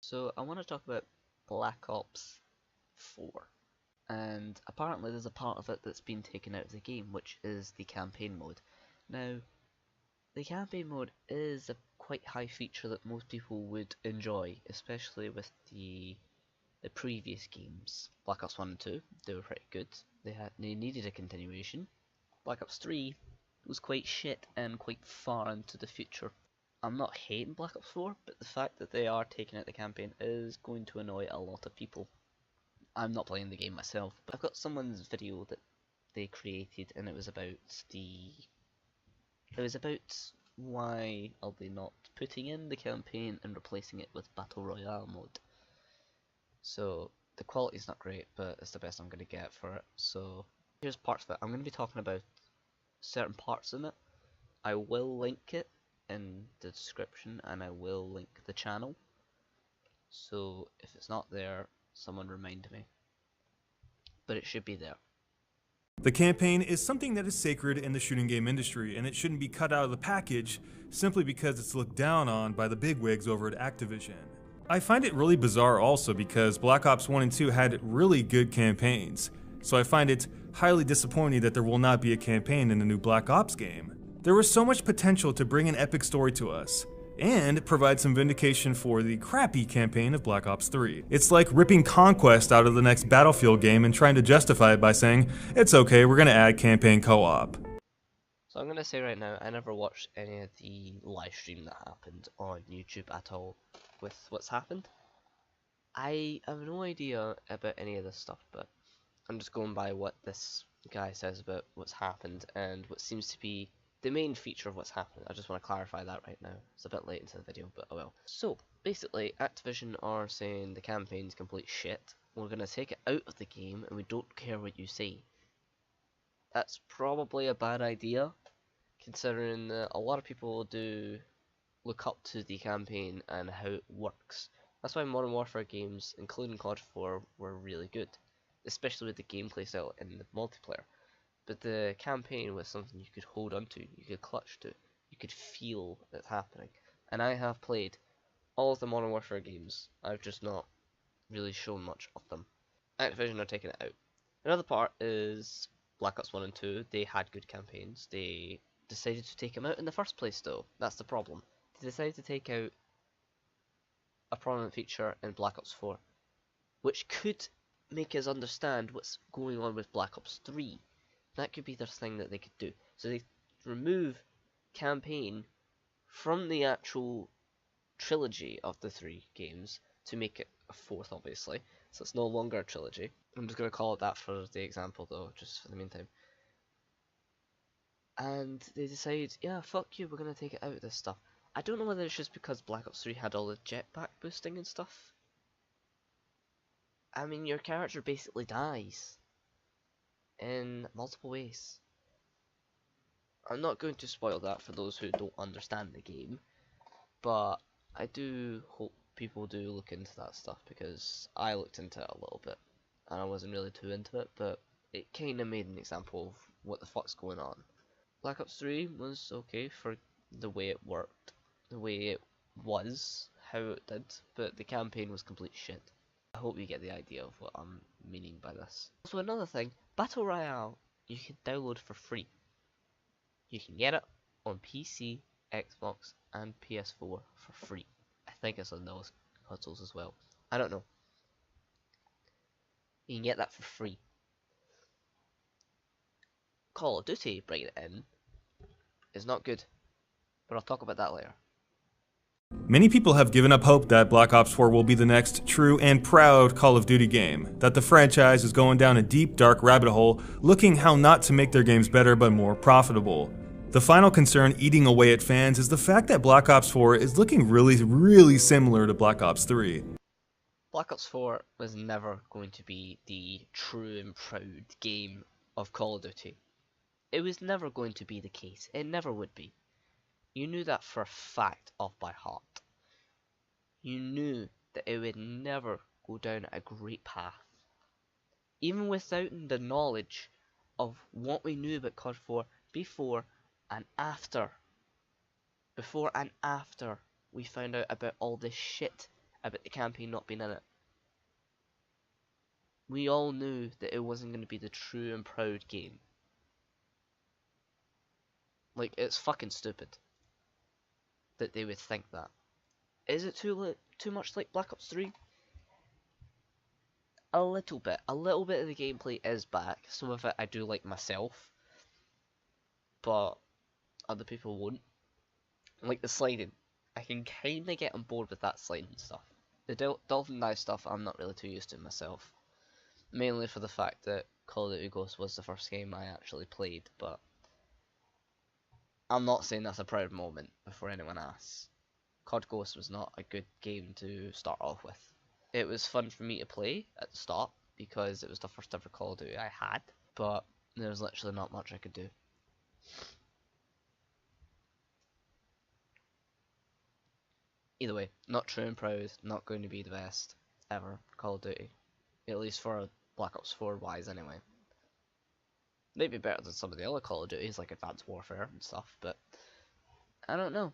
So I want to talk about Black Ops 4, and apparently there's a part of it that's been taken out of the game, which is the campaign mode. Now, the campaign mode is a quite high feature that most people would enjoy, especially with the previous games. Black Ops 1 and 2, they were pretty good. They needed a continuation. Black Ops 3 was quite shit and quite far into the future. I'm not hating Black Ops 4, but the fact that they are taking out the campaign is going to annoy a lot of people. I'm not playing the game myself, but I've got someone's video that they created, and it was about why are they not putting in the campaign and replacing it with Battle Royale mode. So the quality's not great, but it's the best I'm going to get for it. So here's parts of it. I'm going to be talking about certain parts in it. I will link it in the description, and I will link the channel. So if it's not there, someone remind me. But it should be there. The campaign is something that is sacred in the shooting game industry, and it shouldn't be cut out of the package simply because it's looked down on by the bigwigs over at Activision. I find it really bizarre also because Black Ops 1 and 2 had really good campaigns, so I find it highly disappointing that there will not be a campaign in the new Black Ops game. There was so much potential to bring an epic story to us, and provide some vindication for the crappy campaign of Black Ops 3. It's like ripping Conquest out of the next Battlefield game and trying to justify it by saying, it's okay, we're gonna add campaign co-op. So I'm gonna say right now, I never watched any of the live stream that happened on YouTube at all with what's happened. I have no idea about any of this stuff, but I'm just going by what this guy says about what's happened and what seems to be the main feature of what's happened. I just want to clarify that right now. It's a bit late into the video, but oh well. So, basically, Activision are saying the campaign's complete shit. We're going to take it out of the game, and we don't care what you say. That's probably a bad idea, considering that a lot of people do look up to the campaign and how it works. That's why Modern Warfare games, including COD 4, were really good, especially with the gameplay style and the multiplayer. But the campaign was something you could hold onto, you could clutch to, you could feel it happening. And I have played all of the Modern Warfare games, I've just not really shown much of them. Activision are taking it out. Another part is Black Ops 1 and 2, they had good campaigns, they decided to take them out in the first place though, that's the problem. They decided to take out a prominent feature in Black Ops 4, which could make us understand what's going on with Black Ops 3. That could be the thing that they could do. So they remove campaign from the actual trilogy of the 3 games to make it a 4th, obviously. So it's no longer a trilogy. I'm just going to call it that for the example, though, just for the meantime. And they decide, yeah, fuck you, we're going to take it out of this stuff. I don't know whether it's just because Black Ops 3 had all the jetpack boosting and stuff. I mean, your character basically dies in multiple ways. I'm not going to spoil that for those who don't understand the game, but I do hope people do look into that stuff, because I looked into it a little bit and I wasn't really too into it, but it kinda made an example of what the fuck's going on. Black Ops 3 was okay for the way it worked, the way it was, how it did, but the campaign was complete shit. I hope you get the idea of what I'm meaning by this. Also, another thing, Battle Royale you can download for free. You can get it on PC, Xbox, and PS4 for free. I think it's on those consoles as well. I don't know. You can get that for free. Call of Duty bringing it in is not good, but I'll talk about that later. Many people have given up hope that Black Ops 4 will be the next true and proud Call of Duty game, that the franchise is going down a deep, dark rabbit hole, looking how not to make their games better but more profitable. The final concern eating away at fans is the fact that Black Ops 4 is looking really similar to Black Ops 3. Black Ops 4 was never going to be the true and proud game of Call of Duty. It was never going to be the case. It never would be. You knew that for a fact off by heart. You knew that it would never go down a great path. Even without the knowledge of what we knew about COD 4 before and after. Before and after we found out about all this shit about the campaign not being in it. We all knew that it wasn't going to be the true and proud game. Like, it's fucking stupid that they would think that. Is it too much like Black Ops 3? A little bit. A little bit of the gameplay is back. Some of it I do like myself, but other people won't. Like the sliding. I can kinda get on board with that sliding stuff. The dolphin dive stuff I'm not really too used to myself. Mainly for the fact that Call of Duty Ghosts was the first game I actually played, but I'm not saying that's a proud moment before anyone asks. COD Ghosts was not a good game to start off with. It was fun for me to play at the start because it was the first ever Call of Duty I had, but there was literally not much I could do. Either way, not true and proud, not going to be the best ever Call of Duty. At least for Black Ops 4 wise anyway. Maybe better than some of the other Call of Duties like Advanced Warfare and stuff, but I don't know.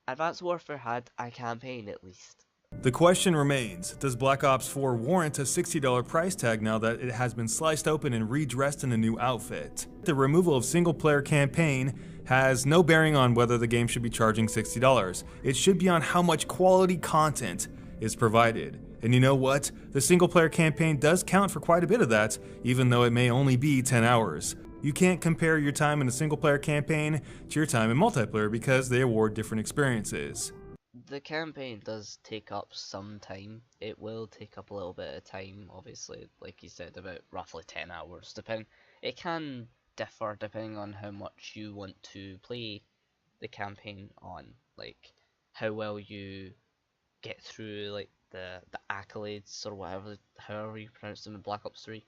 Advanced Warfare had a campaign at least. The question remains, does Black Ops 4 warrant a $60 price tag now that it has been sliced open and redressed in a new outfit? The removal of single-player campaign has no bearing on whether the game should be charging $60. It should be on how much quality content is provided. And you know what? The single-player campaign does count for quite a bit of that, even though it may only be 10 hours. You can't compare your time in a single-player campaign to your time in multiplayer because they award different experiences. The campaign does take up some time. It will take up a little bit of time, obviously, like you said, about roughly 10 hours. It can differ depending on how much you want to play the campaign on, like how well you get through like the accolades or whatever, however you pronounce them in Black Ops 3,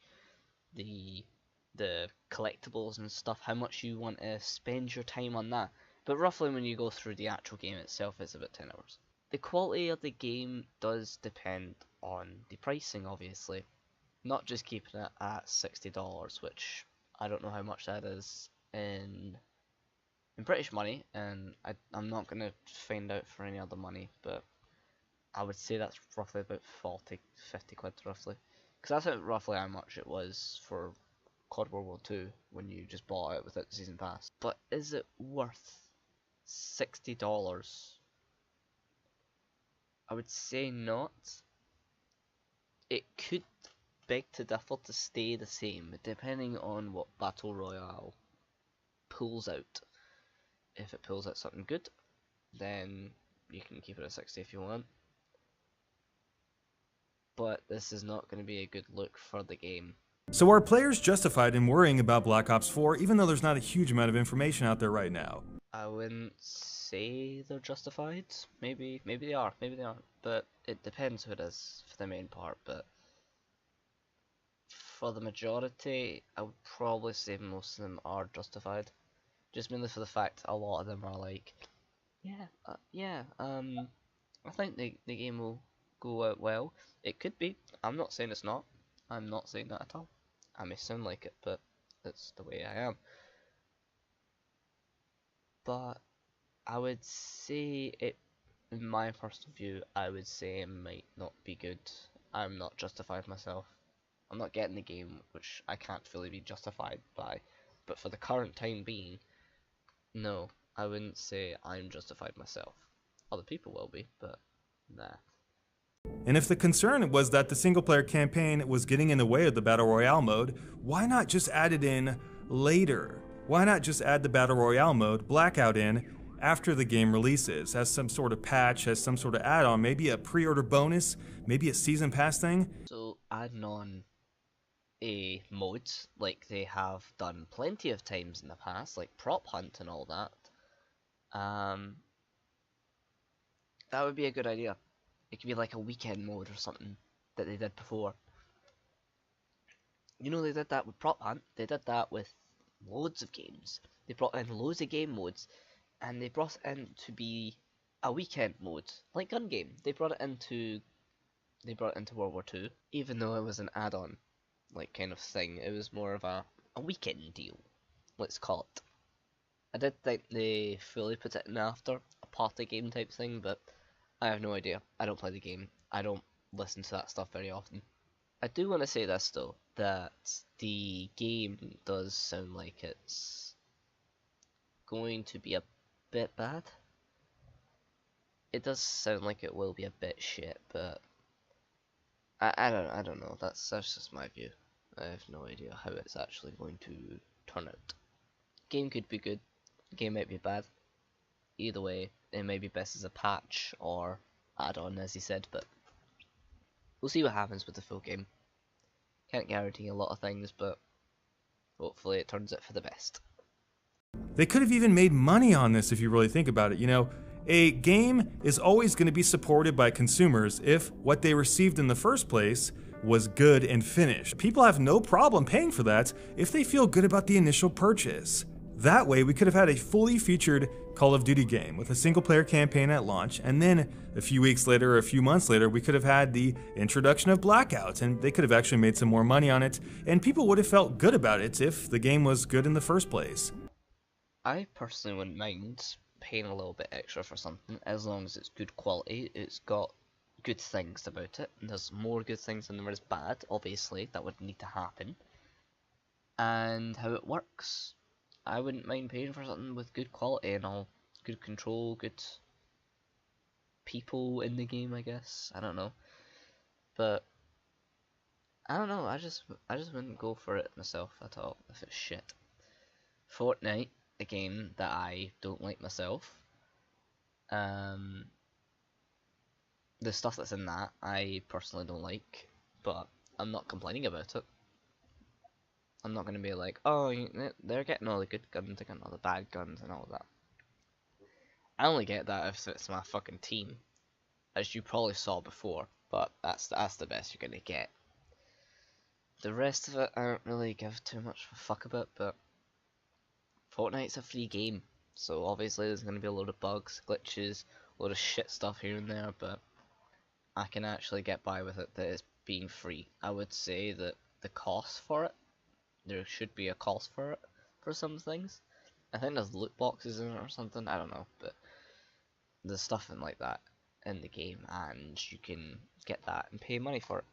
the collectibles and stuff, how much you want to spend your time on that. But roughly when you go through the actual game itself, it's about 10 hours. The quality of the game does depend on the pricing, obviously. Not just keeping it at $60, which I don't know how much that is in British money, and I'm not going to find out for any other money, but I would say that's roughly about 40, 50 quid roughly. Because that's roughly how much it was for COD World War 2 when you just bought it without the season pass. But is it worth $60? I would say not. It could beg to differ to stay the same, depending on what Battle Royale pulls out. If it pulls out something good, then you can keep it at 60 if you want. But this is not going to be a good look for the game. So are players justified in worrying about Black Ops 4 even though there's not a huge amount of information out there right now? I wouldn't say they're justified. Maybe they are, maybe they aren't. But it depends who it is for the main part. But for the majority, I would probably say most of them are justified. Just mainly for the fact a lot of them are like, I think the game will go out well. It could be. I'm not saying it's not. I'm not saying that at all. I may sound like it, but that's the way I am. But I would say it, in my personal view, I would say it might not be good. I'm not justified myself. I'm not getting the game, which I can't fully be justified by. But for the current time being, no, I wouldn't say I'm justified myself. Other people will be, but nah. And if the concern was that the single-player campaign was getting in the way of the Battle Royale mode, why not just add it in later? Why not just add the Battle Royale mode, Blackout, in after the game releases, as some sort of patch, as some sort of add-on, maybe a pre-order bonus, maybe a season pass thing? So adding on a modes like they have done plenty of times in the past, like prop hunt and all that, that would be a good idea. It could be like a weekend mode or something that they did before. You know, they did that with prop hunt, they did that with loads of games. They brought in loads of game modes, and they brought it in to be a weekend mode, like Gun Game. They brought it into World War 2, even though it was an add-on, like kind of thing. It was more of a weekend deal, let's call it. I did think they fully put it in after a party game type thing, but I have no idea. I don't play the game. I don't listen to that stuff very often. I do want to say this though, that the game does sound like it's going to be a bit bad. It does sound like it will be a bit shit, but I don't know. That's just my view. I have no idea how it's actually going to turn out. Game could be good. Game might be bad. Either way, it may be best as a patch or add-on, as he said. But we'll see what happens with the full game. Can't guarantee a lot of things, but hopefully it turns out for the best. They could have even made money on this if you really think about it. You know, a game is always going to be supported by consumers if what they received in the first place was good and finished. People have no problem paying for that if they feel good about the initial purchase. That way, we could have had a fully featured Call of Duty game with a single-player campaign at launch, and then a few weeks later or a few months later, we could have had the introduction of Blackout, and they could have actually made some more money on it, and people would have felt good about it if the game was good in the first place. I personally wouldn't mind paying a little bit extra for something as long as it's good quality. It's got good things about it, and there's more good things than there is bad. Obviously, that would need to happen. And how it works, I wouldn't mind paying for something with good quality and all, good control, good people in the game. I guess I don't know, but I don't know. I just wouldn't go for it myself at all if it's shit. Fortnite, a game that I don't like myself. The stuff that's in that I personally don't like, but I'm not complaining about it. I'm not gonna be like, oh, they're getting all the good guns, they're getting all the bad guns and all of that. I only get that if it's my fucking team, as you probably saw before, but that's the best you're gonna get. The rest of it, I don't really give too much of a fuck about, but Fortnite's a free game, so obviously there's gonna be a load of bugs, glitches, a load of shit stuff here and there, but I can actually get by with it that it's being free. I would say that the cost for it, there should be a cost for it for some things. I think there's loot boxes in it or something, I don't know, but there's stuff in like that in the game and you can get that and pay money for it.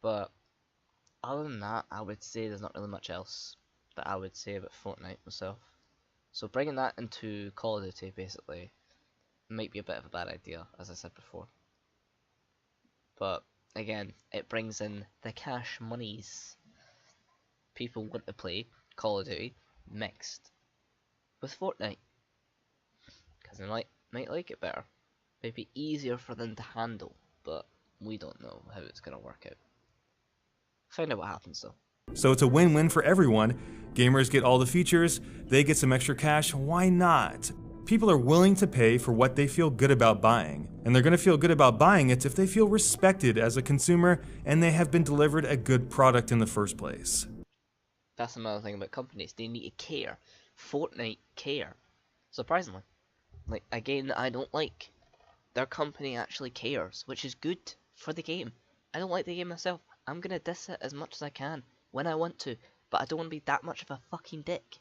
But other than that, I would say there's not really much else that I would say about Fortnite myself. So bringing that into Call of Duty basically might be a bit of a bad idea, as I said before. But again, it brings in the cash monies. People want to play Call of Duty mixed with Fortnite because they might like it better. Might be easier for them to handle, but we don't know how it's gonna work out. Find out what happens though. So it's a win-win for everyone. Gamers get all the features, they get some extra cash, why not? People are willing to pay for what they feel good about buying, and they're going to feel good about buying it if they feel respected as a consumer and they have been delivered a good product in the first place. That's another thing about companies, they need to care. Fortnite care, surprisingly. Like a game that I don't like, their company actually cares, which is good for the game. I don't like the game myself, I'm going to diss it as much as I can when I want to, but I don't want to be that much of a fucking dick.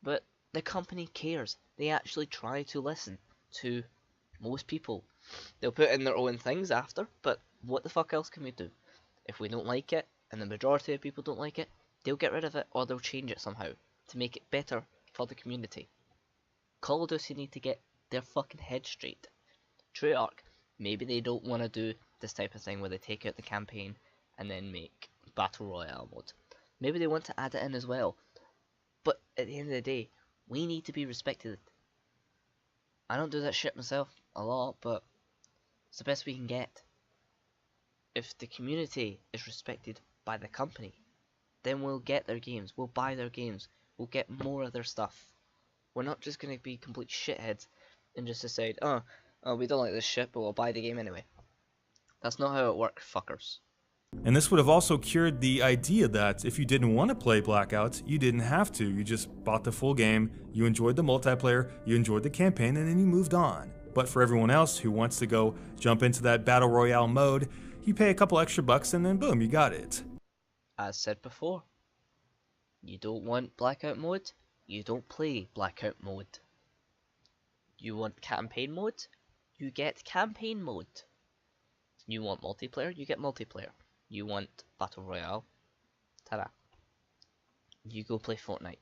But the company cares. They actually try to listen to most people. They'll put in their own things after, but what the fuck else can we do? If we don't like it, and the majority of people don't like it, they'll get rid of it or they'll change it somehow to make it better for the community. Call of Duty need to get their fucking head straight. Treyarch, maybe they don't want to do this type of thing where they take out the campaign and then make Battle Royale mode. Maybe they want to add it in as well. But at the end of the day, we need to be respected. I don't do that shit myself a lot, but it's the best we can get. If the community is respected by the company, then we'll get their games, we'll buy their games, we'll get more of their stuff. We're not just going to be complete shitheads and just decide, oh, we don't like this shit, but we'll buy the game anyway. That's not how it works, fuckers. And this would have also cured the idea that if you didn't want to play Blackout, you didn't have to. You just bought the full game, you enjoyed the multiplayer, you enjoyed the campaign, and then you moved on. But for everyone else who wants to go jump into that Battle Royale mode, you pay a couple extra bucks and then boom, you got it. As said before, you don't want Blackout mode, you don't play Blackout mode. You want campaign mode, you get campaign mode. You want multiplayer, you get multiplayer. You want Battle Royale, ta-da. You go play Fortnite,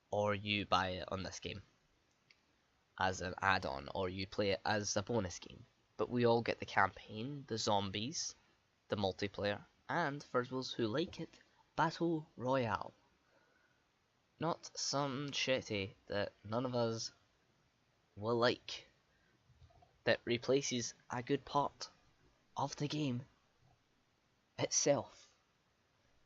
or you buy it on this game as an add-on, or you play it as a bonus game. But we all get the campaign, the zombies, the multiplayer, and for those who like it, Battle Royale. Not some shitty that none of us will like, that replaces a good part of the game itself.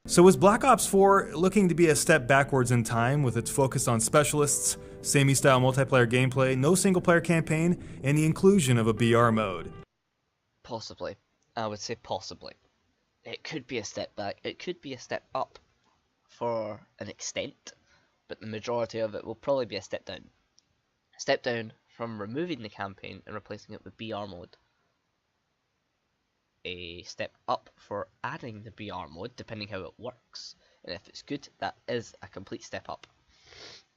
So is Black Ops 4 looking to be a step backwards in time with its focus on specialists, samey-style multiplayer gameplay, no single-player campaign, and the inclusion of a BR mode? Possibly. I would say possibly. It could be a step back, it could be a step up for an extent, but the majority of it will probably be a step down. A step down from removing the campaign and replacing it with BR mode. A step up for adding the BR mode, depending how it works. And if it's good, that is a complete step up.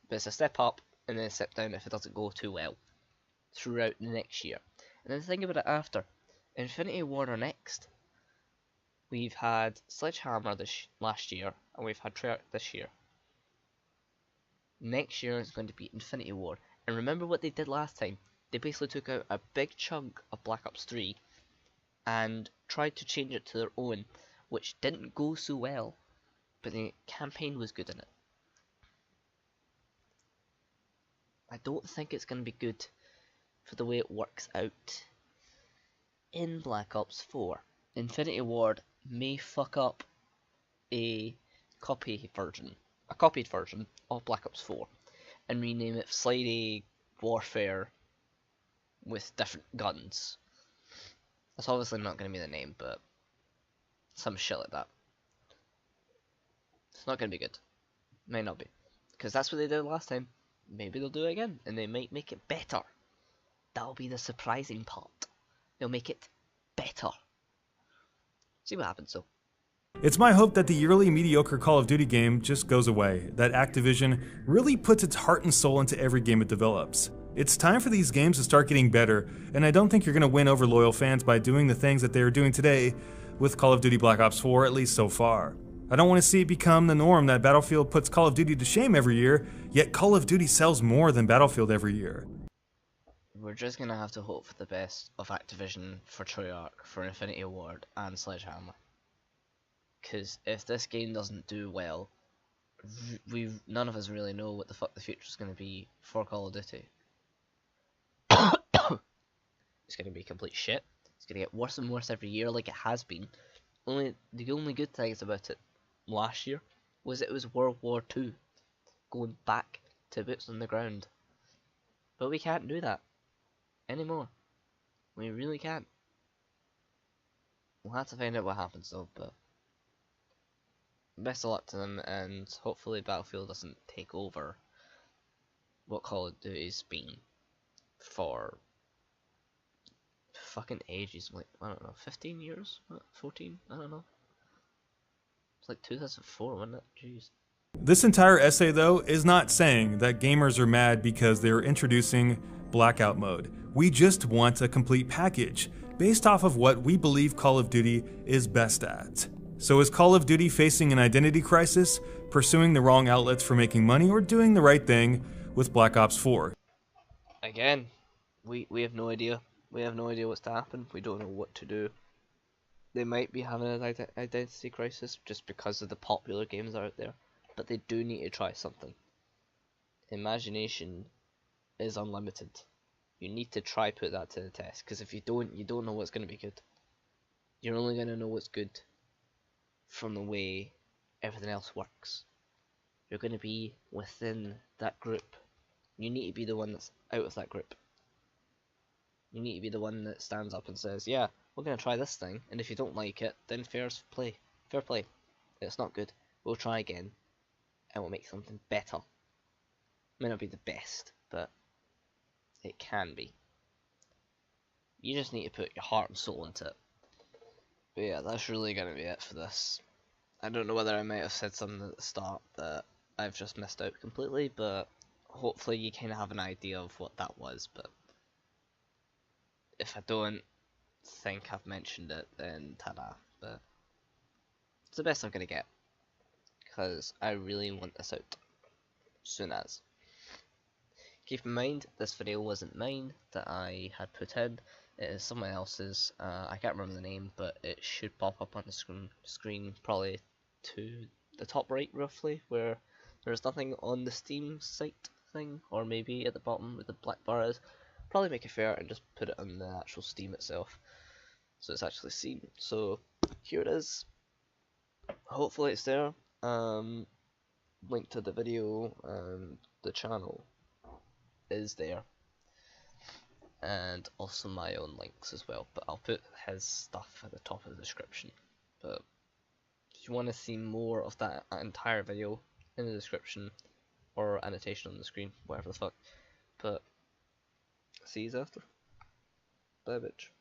But it's a step up and then a step down if it doesn't go too well throughout the next year. And then think about it after. Infinity Ward are next. We've had Sledgehammer last year, and we've had Treyarch this year. Next year is going to be Infinity Ward. And remember what they did last time? They basically took out a big chunk of Black Ops 3 and tried to change it to their own, which didn't go so well, but the campaign was good in it. I don't think it's going to be good for the way it works out in Black Ops 4. Infinity Ward may fuck up a copied version of Black Ops 4 and rename it Slidey Warfare with different guns. That's obviously not going to be the name, but some shit like that. It's not going to be good. May not be. Because that's what they did last time. Maybe they'll do it again, and they might make it better. That'll be the surprising part. They'll make it better. See what happens though. It's my hope that the yearly mediocre Call of Duty game just goes away, that Activision really puts its heart and soul into every game it develops. It's time for these games to start getting better, and I don't think you're going to win over loyal fans by doing the things that they are doing today with Call of Duty Black Ops 4, at least so far. I don't want to see it become the norm that Battlefield puts Call of Duty to shame every year, yet Call of Duty sells more than Battlefield every year. We're just going to have to hope for the best of Activision, for Treyarch, for Infinity Ward, and Sledgehammer. Because if this game doesn't do well, none of us really know what the fuck the future is going to be for Call of Duty. It's going to be complete shit. It's going to get worse and worse every year, like it has been. The only good things about it last year was it was World War II, going back to boots on the ground. But we can't do that anymore. We really can't. We'll have to find out what happens though, but best of luck to them, and hopefully Battlefield doesn't take over what Call of Duty's been for fucking ages. Like, I don't know, 15 years? 14? I don't know. It's like 2004, wasn't it? Jeez. This entire essay, though, is not saying that gamers are mad because they're introducing Blackout mode. We just want a complete package, based off of what we believe Call of Duty is best at. So is Call of Duty facing an identity crisis, pursuing the wrong outlets for making money, or doing the right thing with Black Ops 4? Again, we have no idea. We have no idea what's to happen. We don't know what to do. They might be having an identity crisis just because of the popular games that are out there, but they do need to try something. Imagination is unlimited. You need to try put that to the test, because if you don't know what's going to be good. You're only going to know what's good from the way everything else works. You're going to be within that group. You need to be the one that's out of that group. You need to be the one that stands up and says, yeah, we're going to try this thing, and if you don't like it, then fair play. It's not good. We'll try again, and we'll make something better. May not be the best, but it can be. You just need to put your heart and soul into it. But yeah, that's really going to be it for this. I don't know whether I might have said something at the start that I've just missed out completely, but hopefully you kind of have an idea of what that was. But if I don't, think I've mentioned it, then ta-da. But it's the best I'm gonna get, because I really want this out soon as. Keep in mind, this video wasn't mine that I had put in, it is someone else's. I can't remember the name, but it should pop up on the screen probably to the top right roughly, where there's nothing on the Steam site thing, or maybe at the bottom where the black bar is. Probably make it fair and just put it on the actual Steam itself, so it's actually seen. So here it is. Hopefully it's there. Link to the video and the channel is there, and also my own links as well, but I'll put his stuff at the top of the description. But if you want to see more of that entire video, in the description or annotation on the screen, whatever the fuck. But see you after. Bye bitch.